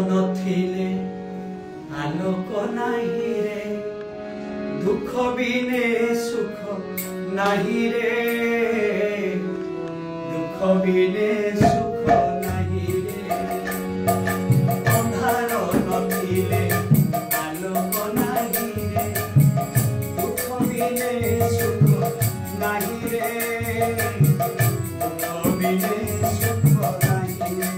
नथिले आलोक नाही रे दुख बिने सुख नाही रे दुख बिने सुख नाही रे अंधार नथिले आलोक नाही रे दुख बिने सुख नाही रे दुख बिने सुख नाही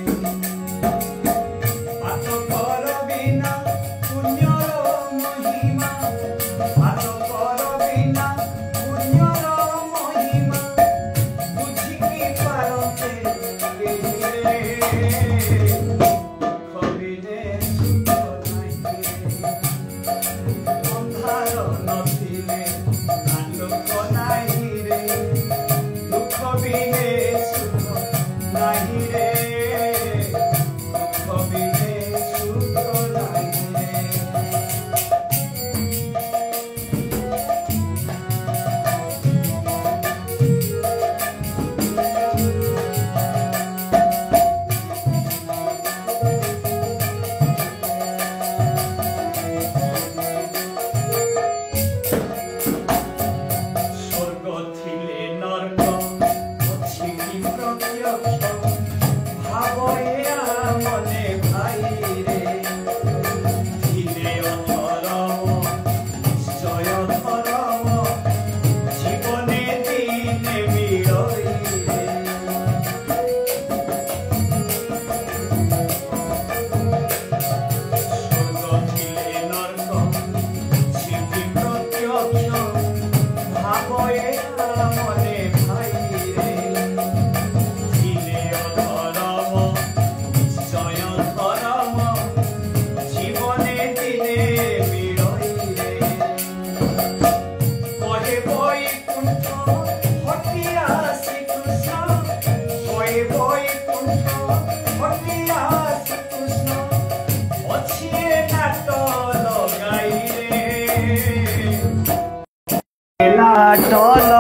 रे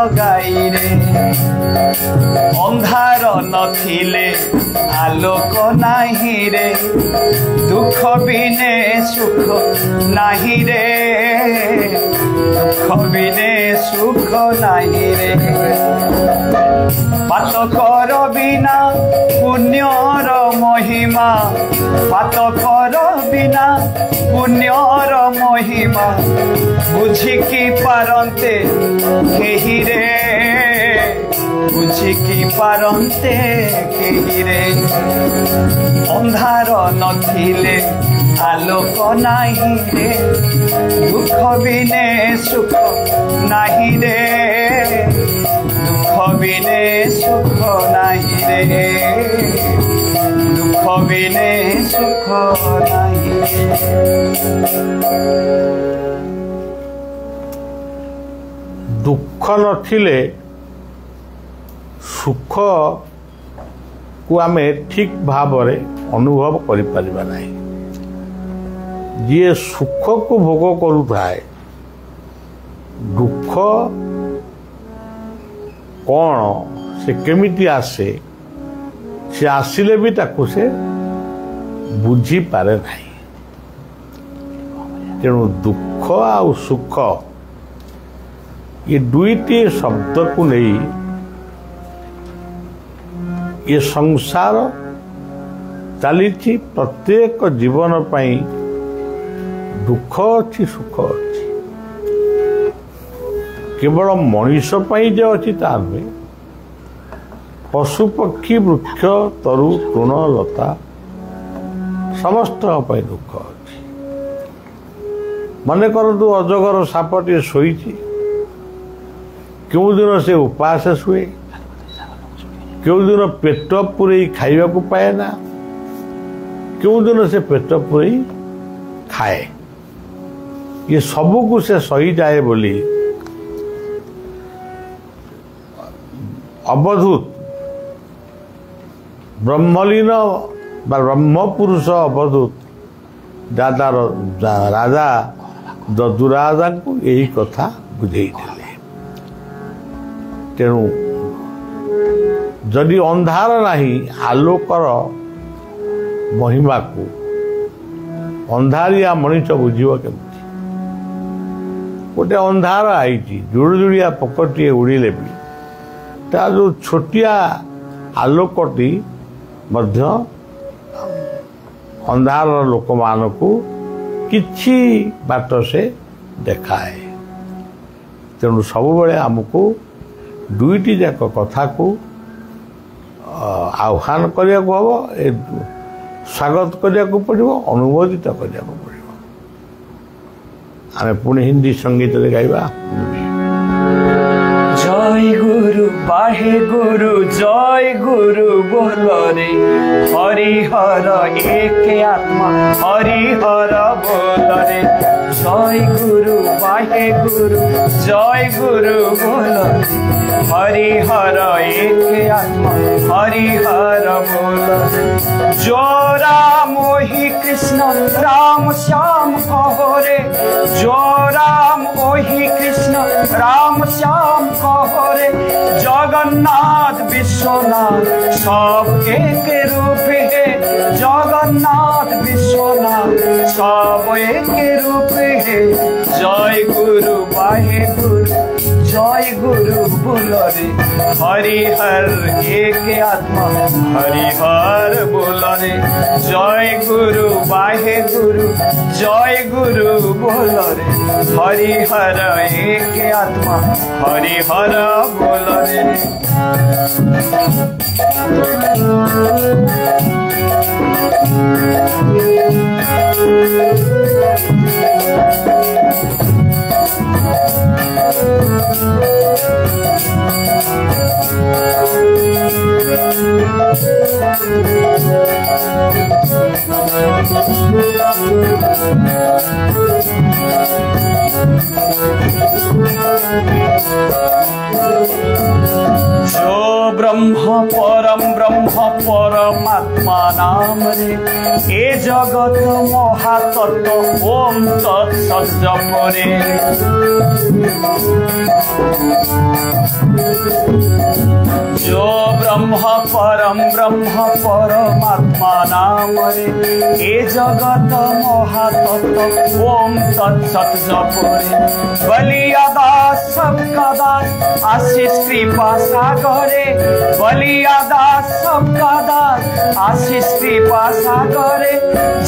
लगाई रे अंधार नथिले आलोक नाही रे दुख बिने सुख नाही रे दुख बिने सुख नाही रे पातकर बिना पुण्यर महिमा पातकर बिना पुण्यर महिमा बुझिकी पारंते केही रे बुझिकी पारंते केही रे अंधार नथिले आलोक नाही रे दुख बिने सुख नाही रे दुख बिने सुख नाही रे दुख बिने सुख नाही दुख नथिले सुख को आमे ठीक भाव अनुभव करि परिबा नाही जे सुख को भोग करुथाए दुख कौन से केमिति आसे से आसिले भी ताकू से बुझी पारे नहीं तेणु दुख आ सुख ये दुईटी शब्द को नहीं ये संसार चली प्रत्येक जीवन पाई दुख अच्छी सुख अच्छी केवल मनीष पाई जे अच्छी तार में पशु पक्षी वृक्ष तरु तृण लता समस्त दुख अच्छी मन करतु अजगर सापटे शोई क्यों दिन से उपास शुए क्यों दिन पेट पूरे खाइबा को पाए ना क्यों दिन से पेट पूरे खाए ये सबू को से सही जाए बोली अवधूत ब्रह्मलीन ब्रह्म पुरुष अवधूत दादा राजा ददुराजा को यही कथा बुझे तेणु जदि अंधार नहीं आलोकर महिमा को अंधारिया मनीष बुझीब केमती गोटे अंधार आई जुड़जुड़िया पकटे उड़िले भी ता जो छोटिया आलोकटी मध्य अंधार लोक मानकू किछि बाट से देखाए। तेणु सबुबले आमको दुईटी जाक कथा को आह्वान करिया को हबो ए स्वागत करिया को पड़िबो अनुमोदित करिया को पड़िबो। आमे पुणी हिंदी संगीत रे गाइबा। जय गुरु बाहे गुरु जय गुरु बोलो रे हरिहर एक आत्मा हरिहर बोलो रे जय गुरु बाहे गुरु जय गुरु बोलो रे हरिहर एक आत्मा हरिहर बोलो रे जो राम वही कृष्ण राम श्याम कहो रे जो राम वही कृष्ण राम श्याम कहो रे जगन्नाथ विश्वनाथ सब एक रूप है जगन्नाथ विश्वनाथ सब एक रूप है जय गुरु बाहे गुरु जय गुरु बोलो रे हरिहर एक आत्मा हरिहर बोलो रे जय गुरु बाहे गुरु जय गुरु बोलो रे हरिहर एक आत्मा हरिहर बोलो रे। जो ब्रह्म परमात्मा नाम रे ए जगत महातत्व ओम तत्सत जप रे जो ब्रह्म परमात्मा नाम रे ए जगत महातत्व ओम तत्सत जप रे बलिया दास सबका दास आशीष कृपा सागरे बलिया दास सबका दास आशीष कृपा सागरे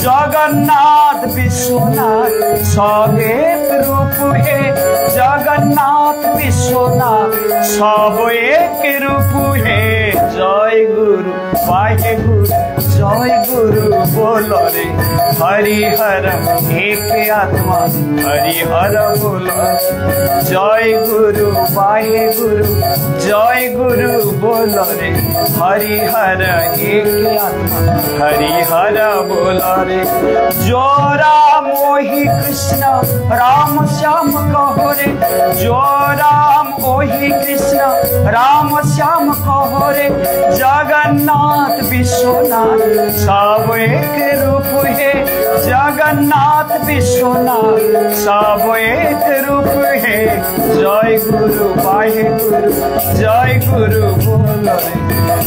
जगन्नाथ विश्वनाथ सब एक रूप है जगन्नाथ विश्वनाथ सब एक रूप है जय गुरु बाहे गुरु जय गुरु बोलो रे हरिहर एक आत्मा हरिहर बोलो जय गुरु बाहे गुरु जय गुरु बोलो रे हरिहर एक आत्मा हरिहर बोलो रे जो राम वही कृष्ण राम श्याम कहो रे जो राम वही कृष्ण राम श्याम कहो रे जगन्नाथ विश्वनाथ सब एक रूप है जगन्नाथ विश्वनाथ सब एक रूप है जय गुरु बाहे गुरु जय गुरु बोलो रे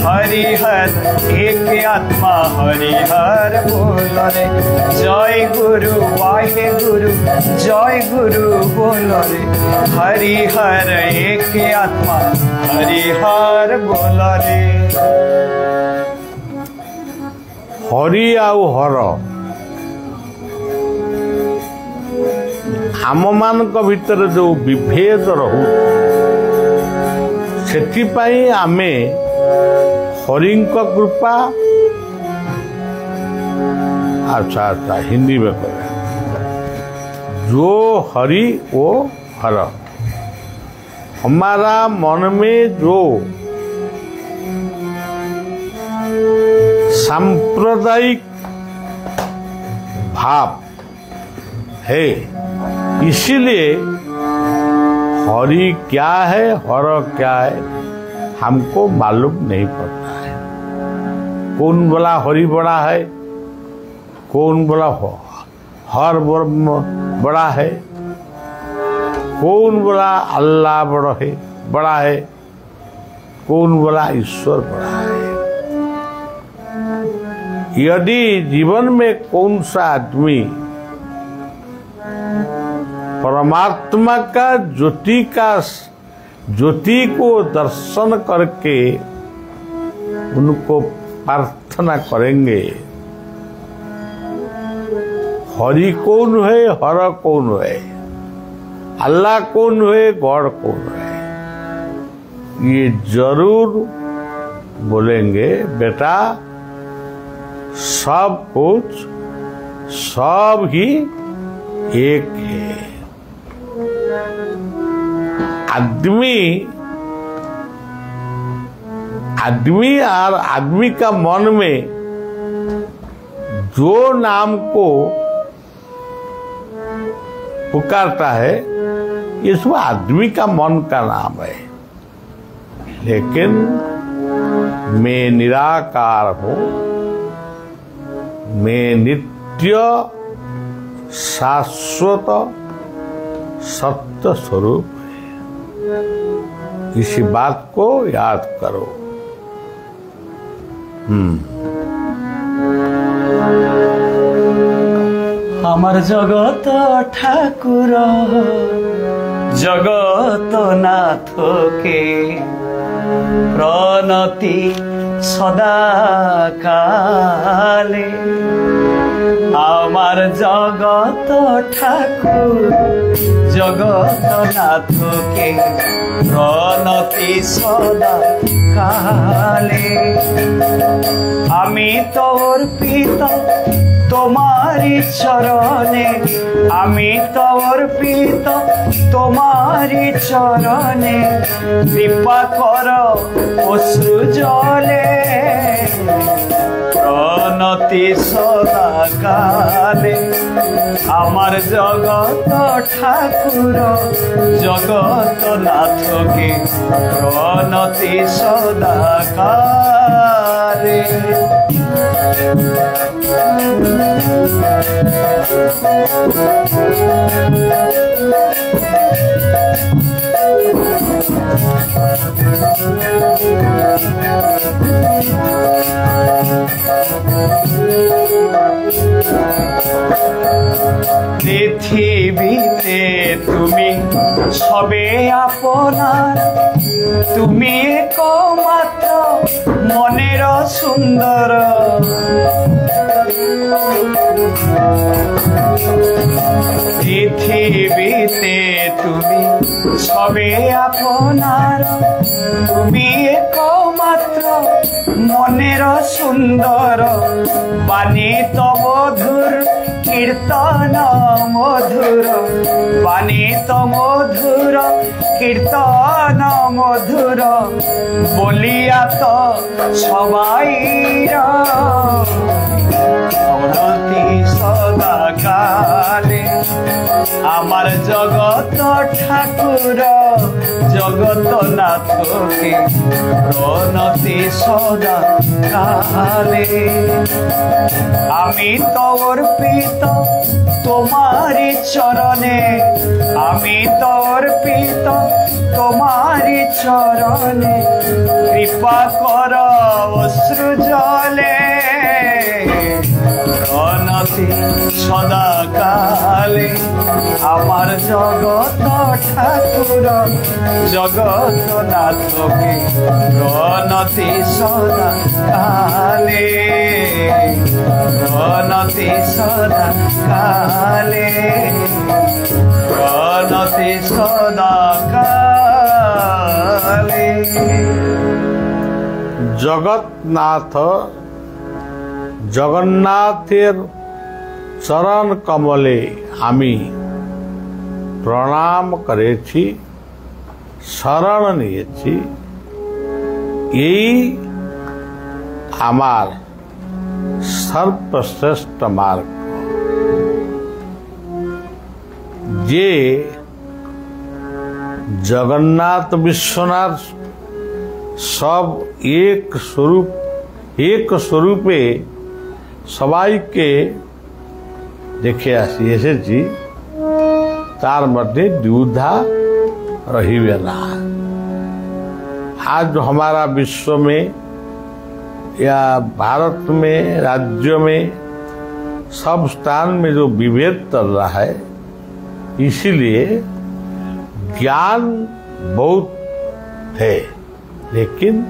हरिहर एक आत्मा हरिहर बोलो रे जय गुरु बाहे गुरु जय गुरु बोलो रे हरिहर एक आत्मा हरिहर बोलो रे। हरि आउ हर आम मानक भितर जो विभेद रहू से आमे हरिंक कृपा अच्छा अच्छा हिंदी में कह जो हरि वो हर हमारा मन में जो सांप्रदायिक भाव है इसीलिए हरि क्या है हर क्या है हमको मालूम नहीं पड़ता है। कौन बोला हरि बड़ा है कौन बोला हर बड़ा है कौन बोला अल्लाह बड़ा है कौन बोला ईश्वर बड़ा है। यदि जीवन में कौन सा आदमी परमात्मा का ज्योति को दर्शन करके उनको प्रार्थना करेंगे। हरि कौन है, हर कौन है, अल्लाह कौन है, गॉड कौन है, ये जरूर बोलेंगे। बेटा सब कुछ सब ही एक है। आदमी और आदमी का मन में जो नाम को पुकारता है ये सब आदमी का मन का नाम है। लेकिन मैं निराकार हूं, मैं नित्य शाश्वत सत्य स्वरूप है। इसी बात को याद करो। আমার জগত ঠাকুর জগত নাথকে প্রণতি সদা কালে। আমার জগত ঠাকুর জগত নাথকে প্রণতি সদা কালে। আমি তোর পিতা তোমারি চরণে, আমি তোর পিত তোমারি চরণে, কৃপা কর অশ্রু জলে প্রণতি সদা কালে। আমার জগত ঠাকুর জগত নাথকে প্রণতি সদা কালে। পৃথিবীতে তুমি সবে আপনার, তুমি একমাত্র মনের সুন্দর। পৃথিবীতে তুমি সবে আপনার, তুমি একমাত্র মনের সুন্দর। বাণী তো মধুর কীর্তন মধুর, বাণী তো মধুর কীর্তন মধুর, বলিয়া তো সবাই প্রণতি সদা কালে। আমার জগত ঠাকুর জগত নাথকে প্রণতি সদা কালে। আমি তোর পিত তোমারি চরণে, আমি তোর পিত তোমারি চরণে, কৃপা কর অশ্রু জলে প্রণতি সদা কালে। আমার জগত ঠাকুর জগত নাথকে প্রণতি সদা কালে, প্রণতি সদা কালে, প্রণতি সদা কালে। জগন্নাথ জগন্নাথের চরণ কমলে আমি প্রণাম করেছি, শরণ নিয়েছি। এই আমার সর্বশ্রেষ্ঠ মার্গ। যে জগন্নাথ বিশ্বনাথ সব এক স্বরূপে সবাইকে দেখে এসেছি, তার মধ্যে द्विधा रहिबे ना। आज हमारा विश्व में या भारत में राज्य में सब स्थान में जो विभेद चल रहा है इसलिए ज्ञान बहुत है लेकिन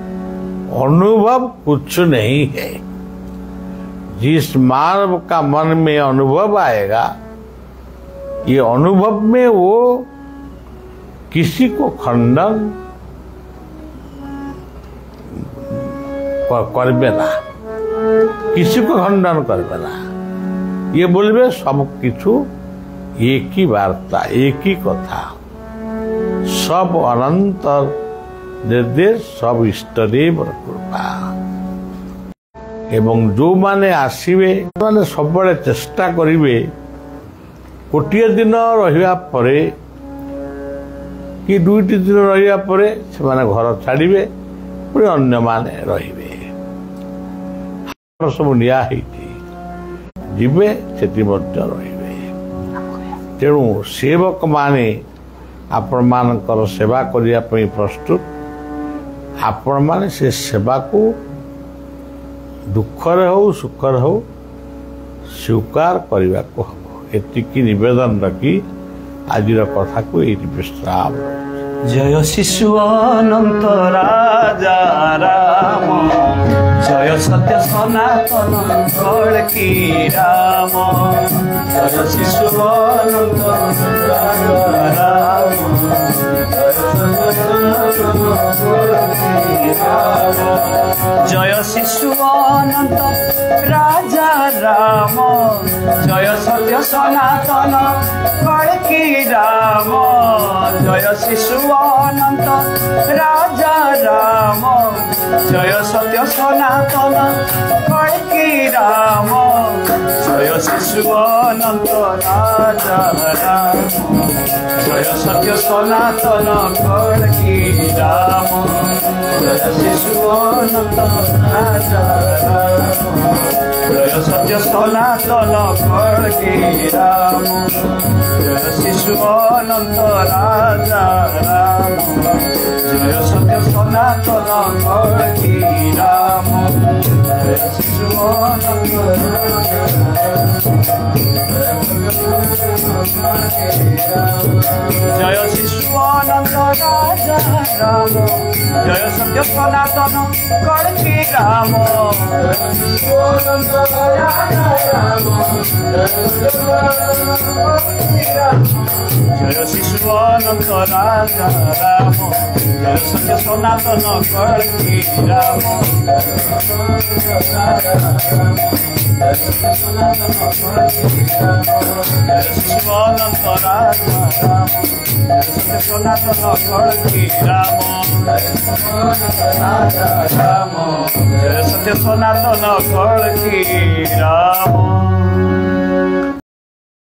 अनुभव कुछ नहीं है। जिस मानव का मन में अनुभव आएगा, ये अनुभव में वो किसी को खंडन करबे ना, किसी को खंडन करबे ना। ये बोलबे सब किछु एक ही वार्ता, एक ही कथा, सब अनंत निर्देश, सब इष्टदेव कृपा। एवं जो माने आसीबे माने सब चेष्टा करिवे गोटे दिन रहिबा परे कि दुईटी दिन रहिबा परे से माने घर छाड़िबे, पुणी अन्य माने रहिबे। सब निया हेती जिबे सेति मध्य रहिबे। तेणु सेवक माने आपण मानकर सेवा करिया पई प्रस्तुत। आपण माने से सेवा को दुखरे हो सुखरे हो स्वीकार करने को हम एतिकी निवेदन रखी आज कथा को ये विश्राम। जय शिशु अनंत राजा राम, जय सत्य सनातन की राम, जय शिशु अनंत राजा राम, जय शिशु अनंत राजा राम, जय सत्य सनातन की राम, जय शिशु अनंत राजा राम, जय सत्य सनातन की राम, जय शिशु अनंत राजा राम, जय सत्य सनातन की राम, जय शिशु अनंत राजा राम, जय सत्य सनातन की राम, जय शिशु अनंत राजा राम, जय सत्य सनातन की राम, जय शिशु अनंत जय शिशु अनंत राजा राम, जय सत्य सनातन की राम, जय शिशु अनंत राजा राम, जय सत्य सनातन की राम, जय शिशु अनंत राजा राम, जय सत्य सनातन की राम, जय सत्य सनातन की राम।